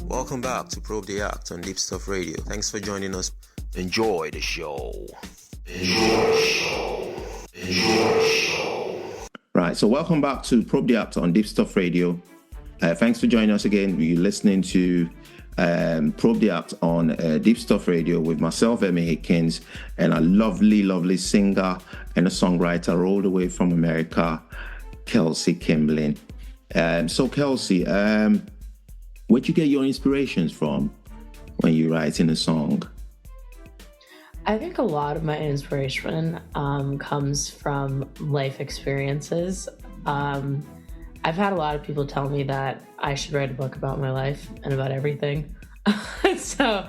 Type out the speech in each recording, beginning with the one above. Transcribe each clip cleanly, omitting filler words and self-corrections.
Welcome back to Probe the Act on Deepstuff Radio. Thanks for joining us. Enjoy the show. Right, so welcome back to Probe the Act on Deepstuff Radio. Thanks for joining us again. We're listening to Probe the Act on Deepstuff Radio with myself, Emmy Hikins, and a lovely, lovely singer and a songwriter all the way from America, Kelsie Kimberlin. So Kelsie, where'd you get your inspirations from when you're writing a song? I think a lot of my inspiration comes from life experiences. I've had a lot of people tell me that I should write a book about my life and about everything. So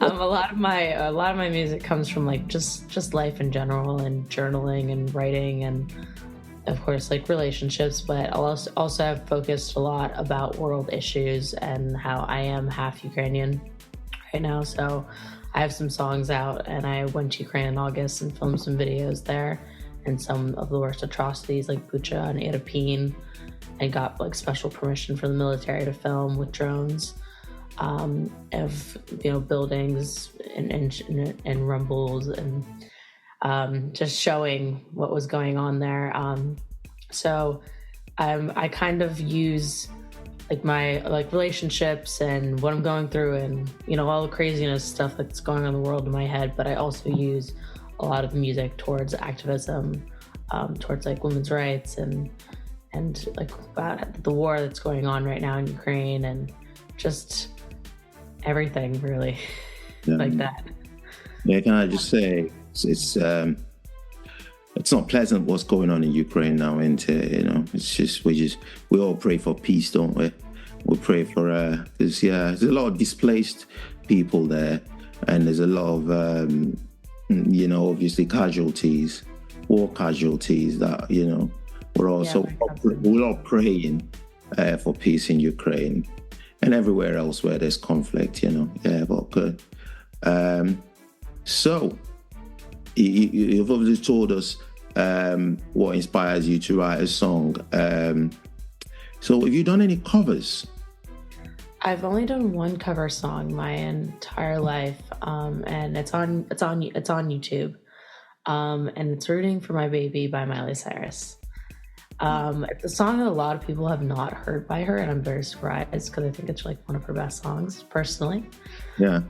a lot of my music comes from like just life in general and journaling and writing and of course like relationships, but I'll also have focused a lot about world issues and how I am half Ukrainian right now. So I have some songs out and I went to Ukraine in August and filmed some videos there and some of the worst atrocities like Bucha and Irpin, and got like special permission from the military to film with drones of buildings and rumbles and just showing what was going on there. So I kind of use like my relationships and what I'm going through and all the craziness stuff that's going on in the world in my head, but I also use a lot of music towards activism, towards like women's rights and like about the war that's going on right now in Ukraine and just everything really like that. Yeah, can I just say it's not pleasant what's going on in Ukraine now, and it's just we all pray for peace, don't we? We pray for there's a lot of displaced people there, and there's a lot of obviously casualties, war casualties that we're all praying for peace in Ukraine and everywhere else where there's conflict. But good. So you've obviously told us what inspires you to write a song. So have you done any covers? I've only done one cover song my entire life, and it's on YouTube, and it's "Rooting for My Baby" by Miley Cyrus. It's a song that a lot of people have not heard by her, and I'm very surprised because I think it's like one of her best songs, personally. Yeah.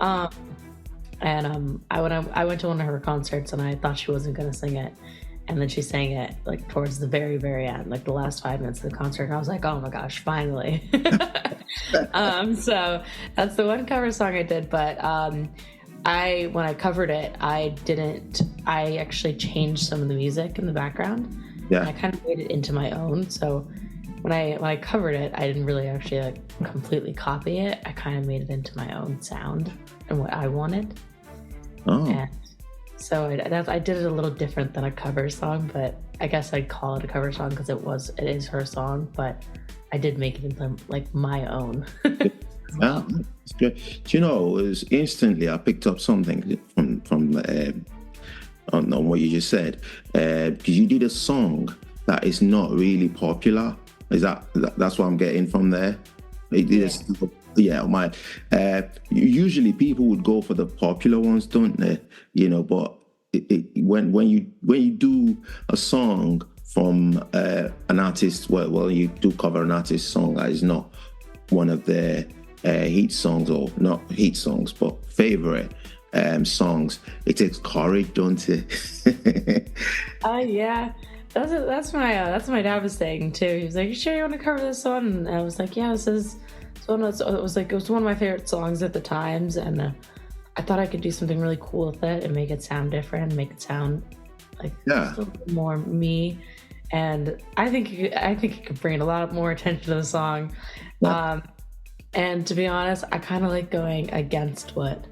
I went to one of her concerts and I thought she wasn't going to sing it. And then she sang it like towards the very, very end, like the last 5 minutes of the concert. And I was like, oh my gosh, finally. So that's the one cover song I did. But when I covered it, I actually changed some of the music in the background. Yeah. And I kind of made it into my own. So when I covered it, I didn't really actually like completely copy it. I kind of made it into my own sound and what I wanted. Oh. And so I did it a little different than a cover song, but I guess I'd call it a cover song because it is her song, but I did make it into like my own. Yeah, it's good. Do it was instantly I picked up something from on what you just said, because you did a song that is not really popular. Is that's what I'm getting from there? It is. Yeah, usually people would go for the popular ones, don't they? But when you do a song from an artist, well, you do cover an artist's song that is not one of their hit songs, or not hit songs, but favorite songs. It takes courage, don't it? Yeah. That's my dad was saying too. He was like, "You sure you want to cover this song?" And I was like, "Yeah, it was one of my favorite songs at the times, and I thought I could do something really cool with it and make it sound different, make it sound like a little bit more me." And I think it could bring a lot more attention to the song. Yeah. And to be honest, I kind of like going against what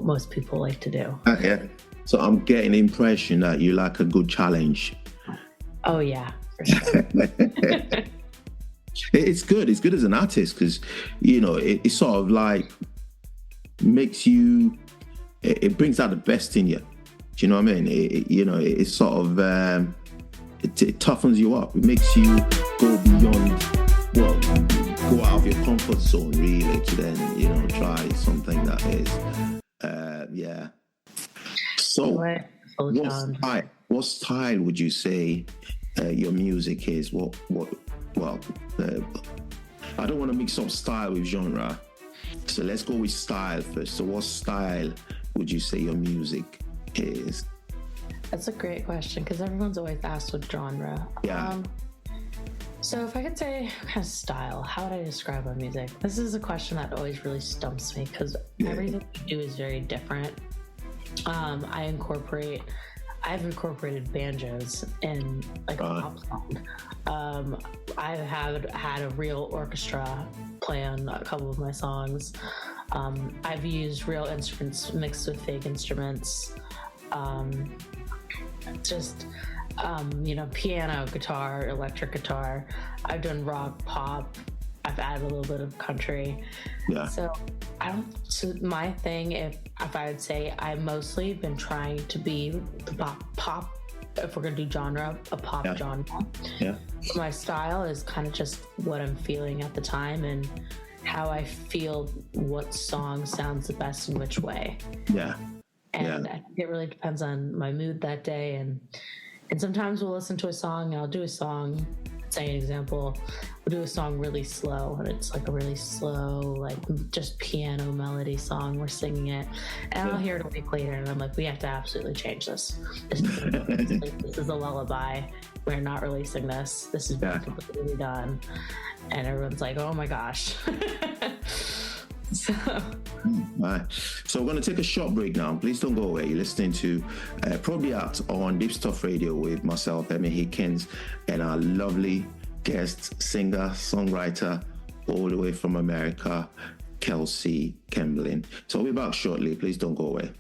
most people like to do. Yeah. So I'm getting the impression that you like a good challenge. Oh yeah, for sure. It's good. It's good as an artist because, it sort of like makes you, it brings out the best in you. Do you know what I mean? It sort of, it toughens you up. It makes you go beyond, go out of your comfort zone, really, to then, you know, try something that is, yeah. So, what style would you say your music is? Well, I don't want to mix up style with genre. So let's go with style first. So what style would you say your music is? That's a great question, because everyone's always asked what genre. Yeah. So if I could say kind of style, how would I describe my music? This is a question that always really stumps me, because everything I do is very different. I've incorporated banjos in like a pop song. I have had a real orchestra play on a couple of my songs. I've used real instruments mixed with fake instruments. Piano, guitar, electric guitar. I've done rock, pop. I've added a little bit of country. Yeah. So my thing, if I would say, I've mostly been trying to be the pop. If we're gonna do genre, a pop genre. Yeah. My style is kind of just what I'm feeling at the time and how I feel what song sounds the best in which way. Yeah. And I think it really depends on my mood that day. And sometimes we'll listen to a song and I'll do a song, say an example, we'll do a song really slow, and it's like a really slow, like just piano melody song. We're singing it, and I'll hear it a week later, and I'm like, we have to absolutely change this. This is a lullaby. We're not releasing this. This is completely done. And everyone's like, oh my gosh. So. Right. So we're going to take a short break now. Please don't go away. You're listening to Probably Out on Deepstuff Radio with myself, Emmy Hikins, and our lovely guest singer, songwriter, all the way from America, Kelsie Kimberlin. So we'll be back shortly. Please don't go away.